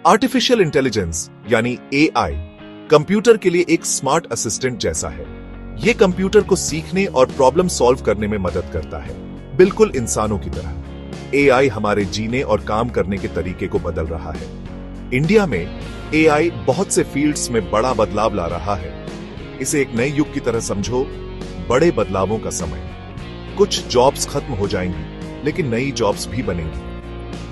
Artificial intelligence यानी AI computer के लिए एक स्मार्ट असिस्टेंट जैसा है। यह कंप्यूटर को सीखने और प्रॉब्लम सॉल्व करने में मदद करता है, बिल्कुल इंसानों की तरह। एआई हमारे जीने और काम करने के तरीके को बदल रहा है। इंडिया में एआई बहुत से फील्ड्स में बड़ा बदलाव ला रहा है। इसे एक नए युग की तरह समझो, बड़े बदलावों का समय। कुछ जॉब्स खत्म हो जाएंगी, लेकिन नई जॉब्स भी बनेंगी।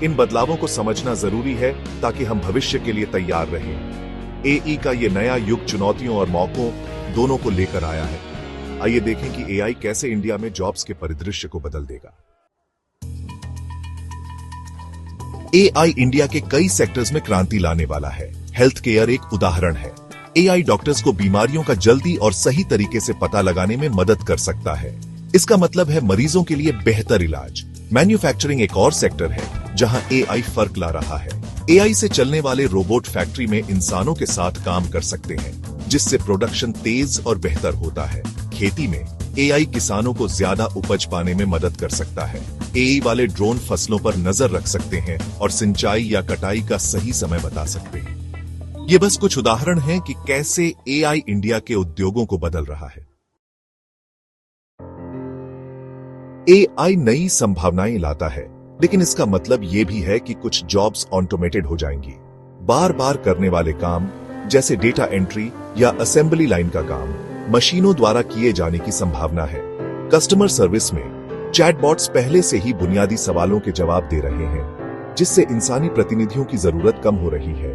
इन बदलावों को समझना जरूरी है ताकि हम भविष्य के लिए तैयार रहें। एआई का ये नया युग चुनौतियों और मौकों दोनों को लेकर आया है। आइए देखें कि एआई कैसे इंडिया में जॉब्स के परिदृश्य को बदल देगा। एआई इंडिया के कई सेक्टर्स में क्रांति लाने वाला है। हेल्थ केयर एक उदाहरण है। एआई डॉक्टर्स को बीमारियों का जल्दी और सही तरीके से पता लगाने में मदद कर सकता है। इसका मतलब है मरीजों के लिए बेहतर इलाज। मैन्युफैक्चरिंग एक और सेक्टर है जहां एआई फर्क ला रहा है। एआई से चलने वाले रोबोट फैक्ट्री में इंसानों के साथ काम कर सकते हैं, जिससे प्रोडक्शन तेज और बेहतर होता है। खेती में एआई किसानों को ज्यादा उपज पाने में मदद कर सकता है। एआई वाले ड्रोन फसलों पर नजर रख सकते हैं और सिंचाई या कटाई का सही समय बता सकते हैं। ये बस कुछ उदाहरण हैं कि कैसे एआई इंडिया के उद्योगों को बदल रहा है। एआई नई संभावनाएं लाता है, लेकिन इसका मतलब यह भी है कि कुछ जॉब्स ऑटोमेटेड हो जाएंगी। बार बार करने वाले काम जैसे डेटा एंट्री या असेंबली लाइन का काम मशीनों द्वारा किए जाने की संभावना है। कस्टमर सर्विस में चैटबॉट्स पहले से ही बुनियादी सवालों के जवाब दे रहे हैं, जिससे इंसानी प्रतिनिधियों की जरूरत कम हो रही है।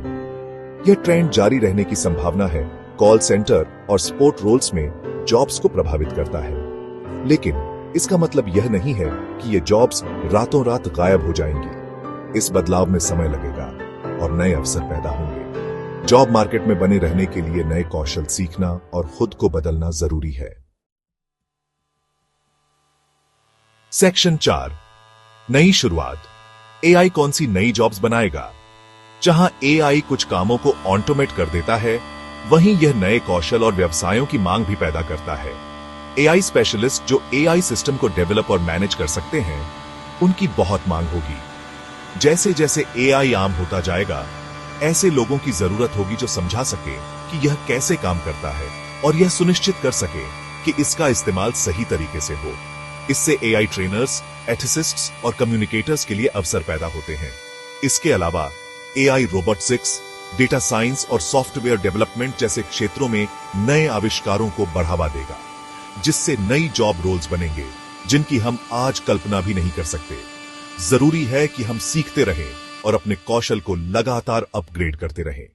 यह ट्रेंड जारी रहने की संभावना है। कॉल सेंटर और सपोर्ट रोल्स में जॉब्स को प्रभावित करता है, लेकिन इसका मतलब यह नहीं है कि ये जॉब्स रातों रात गायब हो जाएंगी। इस बदलाव में समय लगेगा और नए अवसर पैदा होंगे। जॉब मार्केट में बने रहने के लिए नए कौशल सीखना और खुद को बदलना जरूरी है। सेक्शन 4, नई शुरुआत। एआई कौन सी नई जॉब्स बनाएगा? जहां एआई कुछ कामों को ऑटोमेट कर देता है, वहीं यह नए कौशल और व्यवसायों की मांग भी पैदा करता है। एआई स्पेशलिस्ट जो एआई सिस्टम को डेवलप और मैनेज कर सकते हैं, उनकी बहुत मांग होगी। जैसे जैसे एआई आम होता जाएगा, ऐसे लोगों की जरूरत होगी जो समझा सके कि यह कैसे काम करता है और यह सुनिश्चित कर सके कि इसका इस्तेमाल सही तरीके से हो। इससे एआई ट्रेनर्स, एथिसिस्ट्स और कम्युनिकेटर्स के लिए अवसर पैदा होते हैं। इसके अलावा एआई रोबोटिक्स, डेटा साइंस और सॉफ्टवेयर डेवलपमेंट जैसे क्षेत्रों में नए आविष्कारों को बढ़ावा देगा, जिससे नई जॉब रोल्स बनेंगे जिनकी हम आज कल्पना भी नहीं कर सकते। जरूरी है कि हम सीखते रहें और अपने कौशल को लगातार अपग्रेड करते रहें।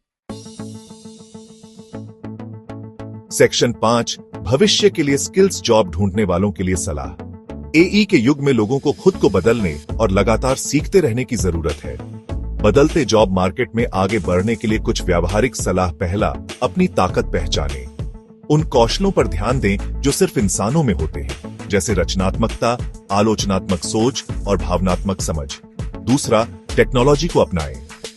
सेक्शन 5, भविष्य के लिए स्किल्स। जॉब ढूंढने वालों के लिए सलाह। एआई के युग में लोगों को खुद को बदलने और लगातार सीखते रहने की जरूरत है। बदलते जॉब मार्केट में आगे बढ़ने के लिए कुछ व्यावहारिक सलाह। पहला, अपनी ताकत पहचानें। उन कौशलों पर ध्यान दें जो सिर्फ इंसानों में होते हैं, जैसे रचनात्मकता, आलोचनात्मक सोच और भावनात्मक समझ। दूसरा, टेक्नोलॉजी को अपनाएं।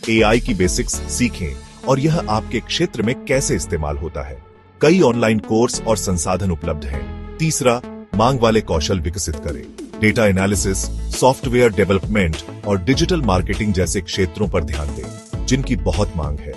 एआई की बेसिक्स सीखें और यह आपके क्षेत्र में कैसे इस्तेमाल होता है। कई ऑनलाइन कोर्स और संसाधन उपलब्ध हैं। तीसरा, मांग वाले कौशल विकसित करें। डेटा एनालिसिस, सॉफ्टवेयर डेवलपमेंट और डिजिटल मार्केटिंग जैसे क्षेत्रों पर ध्यान दें, जिनकी बहुत मांग है।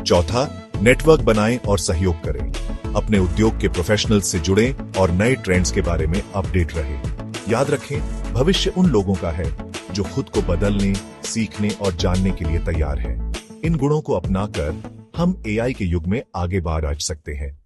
चौथा, नेटवर्क बनाएं और सहयोग करें। अपने उद्योग के प्रोफेशनल्स से जुड़ें और नए ट्रेंड्स के बारे में अपडेट रहें। याद रखें, भविष्य उन लोगों का है जो खुद को बदलने, सीखने और जानने के लिए तैयार हैं। इन गुणों को अपनाकर हम एआई के युग में आगे बढ़ सकते हैं।